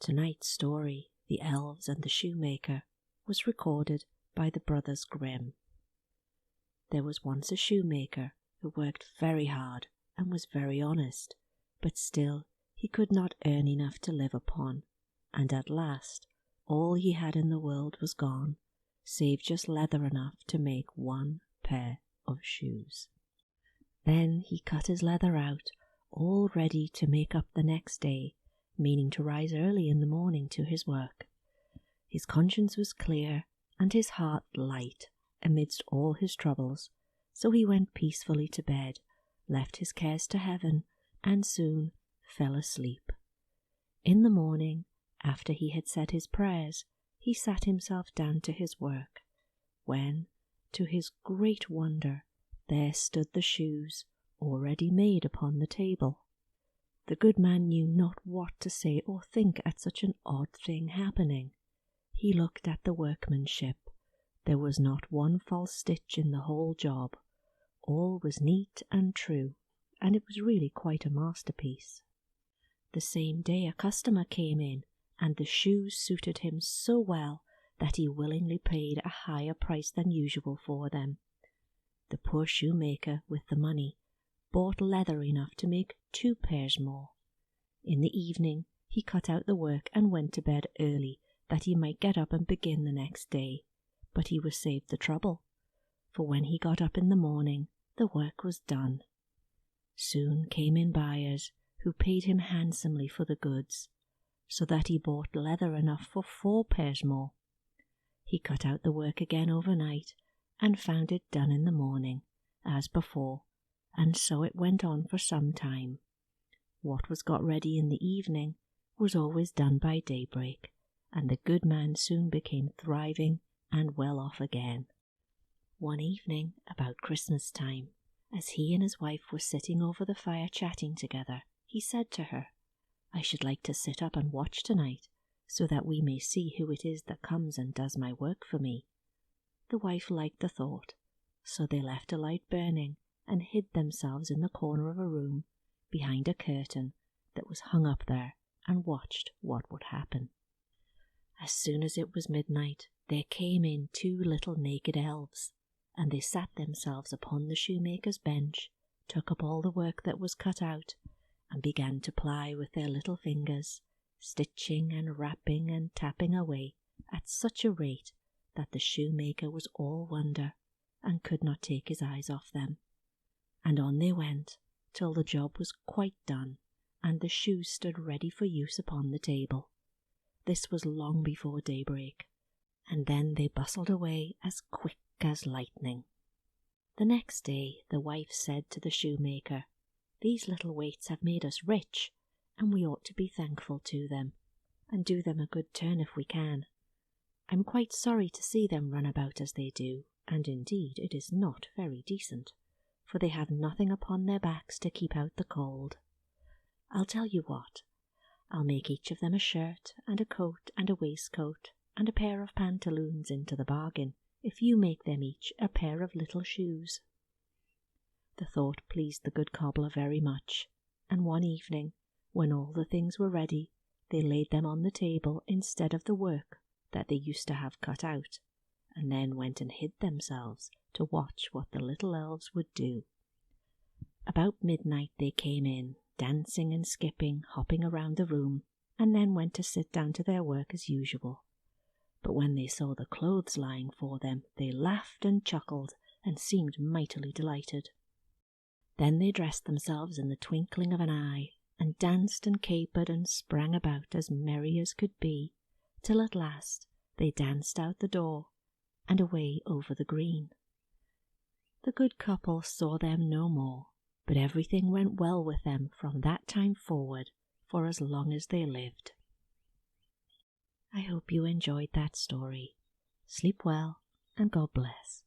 Tonight's story, The Elves and the Shoemaker, was recorded by the Brothers Grimm. There was once a shoemaker who worked very hard and was very honest, but still he could not earn enough to live upon, and at last all he had in the world was gone, save just leather enough to make one pair of shoes. Then he cut his leather out, all ready to make up the next day, meaning to rise early in the morning to his work. His conscience was clear and his heart light amidst all his troubles, so he went peacefully to bed, left his cares to heaven, and soon fell asleep. In the morning, after he had said his prayers, he sat himself down to his work, when, to his great wonder, there stood the shoes already made upon the table. The good man knew not what to say or think at such an odd thing happening. He looked at the workmanship. There was not one false stitch in the whole job. All was neat and true, and it was really quite a masterpiece. The same day a customer came in, and the shoes suited him so well that he willingly paid a higher price than usual for them. The poor shoemaker, with the money, bought leather enough to make 2 pairs more. In the evening he cut out the work and went to bed early, that he might get up and begin the next day. But he was saved the trouble, for when he got up in the morning, the work was done. Soon came in buyers, who paid him handsomely for the goods, so that he bought leather enough for 4 pairs more. He cut out the work again overnight, and found it done in the morning, as before, and so it went on for some time. What was got ready in the evening was always done by daybreak, and the good man soon became thriving and well off again. One evening, about Christmas time, as he and his wife were sitting over the fire chatting together, he said to her, "I should like to sit up and watch tonight, so that we may see who it is that comes and does my work for me." The wife liked the thought, so they left a light burning and hid themselves in the corner of a room behind a curtain that was hung up there, and watched what would happen. As soon as it was midnight, there came in 2 little naked elves, and they sat themselves upon the shoemaker's bench, took up all the work that was cut out, and began to ply with their little fingers, stitching and rapping and tapping away at such a rate that the shoemaker was all wonder, and could not take his eyes off them. And on they went, till the job was quite done, and the shoes stood ready for use upon the table. This was long before daybreak, and then they bustled away as quick as lightning. The next day the wife said to the shoemaker, "These little waits have made us rich, and we ought to be thankful to them, and do them a good turn if we can. I'm quite sorry to see them run about as they do, and indeed it is not very decent, for they have nothing upon their backs to keep out the cold. I'll tell you what, I'll make each of them a shirt and a coat and a waistcoat and a pair of pantaloons into the bargain, if you make them each a pair of little shoes." The thought pleased the good cobbler very much, and one evening, when all the things were ready, they laid them on the table instead of the work that they used to have cut out, and then went and hid themselves to watch what the little elves would do. About midnight they came in, dancing and skipping, hopping around the room, and then went to sit down to their work as usual. But when they saw the clothes lying for them, they laughed and chuckled, and seemed mightily delighted. Then they dressed themselves in the twinkling of an eye, and danced and capered and sprang about as merry as could be, till at last they danced out the door, and away over the green. The good couple saw them no more, but everything went well with them from that time forward for as long as they lived. I hope you enjoyed that story. Sleep well, and God bless.